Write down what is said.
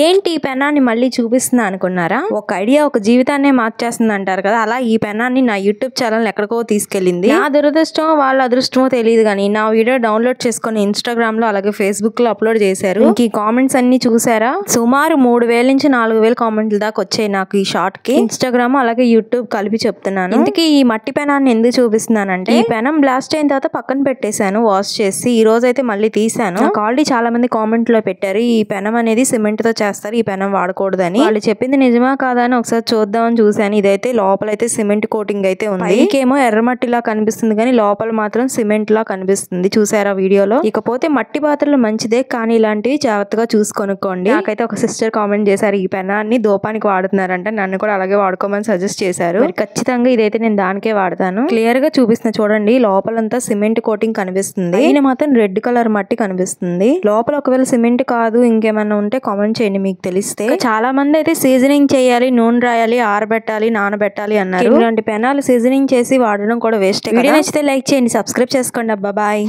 ఏంటి ఈ పెనాన్ని మళ్ళీ చూపిస్తున్నా అనుకున్నారా? ఒక ఐడియా ఒక జీవితాన్నే మార్చేస్తుంది అంటారు కదా, అలా ఈ పెనాన్ని నా యూట్యూబ్ ఛానల్ ఎక్కడికో తీసుకెళ్ళింది. నా దురదృష్టమో వాళ్ళ అదృష్టమో తెలియదు కానీ నా వీడియో డౌన్లోడ్ చేసుకుని ఇన్స్టాగ్రామ్ లో అలాగే ఫేస్బుక్ లో అప్లోడ్ చేశారు. ఇంక ఈ కామెంట్స్ అన్ని చూసారా? సుమారు 3000 నుంచి 4000 కామెంట్ల దాకా వచ్చాయి నాకు ఈ షార్ట్ కి. ఇన్స్టాగ్రామ్ అలాగే యూట్యూబ్ కలిపి చెప్తున్నాను. ఇంతకీ ఈ మట్టి పెనాన్ని ఎందుకు చూపిస్తున్నానంటే, ఈ పెనం బ్లాస్ట్ అయిన తర్వాత పక్కన పెట్టేశాను వాష్ చేసి. ఈ రోజు అయితే మళ్ళీ తీసాను. నాకు ఆల్రెడీ చాలా మంది కామెంట్ లో పెట్టారు ఈ పెనం అనేది సిమెంట్ తో చేస్తారు, ఈ పెనం వాడకూడదని. వాళ్ళు చెప్పింది నిజమా కాదా అని ఒకసారి చూద్దామని చూసాను. ఇదైతే లోపలైతే సిమెంట్ కోటింగ్ అయితే ఉంది. పైకేమో ఎర్రమట్టిలా కనిపిస్తుంది కానీ లోపల మాత్రం సిమెంట్ లా కనిపిస్తుంది. చూసారా వీడియోలో? ఇకపోతే మట్టి పాత్రలు మంచిదే కానీ ఇలాంటివి జాగ్రత్తగా చూసి కొనుక్కోండి. నాకైతే ఒక సిస్టర్ కామెంట్ చేశారు ఈ పెనాన్ని దూపానికి వాడుతున్నారంటే, నన్ను కూడా అలాగే వాడుకోమని సజెస్ట్ చేశారు. ఖచ్చితంగా ఇదైతే నేను దానికే వాడతాను. క్లియర్ గా చూపిస్తున్నా చూడండి, లోపలంతా సిమెంట్ కోటింగ్ కనిపిస్తుంది, పైన మాత్రం రెడ్ కలర్ మట్టి కనిపిస్తుంది. లోపల ఒకవేళ సిమెంట్ కాదు ఇంకేమన్నా ఉంటే కామెంట్ చేయండి మీకు తెలిస్తే. చాలా మంది అయితే సీజనింగ్ చేయాలి, నూనె రాయాలి, ఆరబెట్టాలి, నానబెట్టాలి అన్నారు. ఇలాంటి పెనాలు సీజనింగ్ చేసి వాడడం కూడా వేస్ట్. వీడియో నచ్చితే లైక్ చేయండి, సబ్స్క్రైబ్ చేసుకోండి. అబ్బా బాయ్.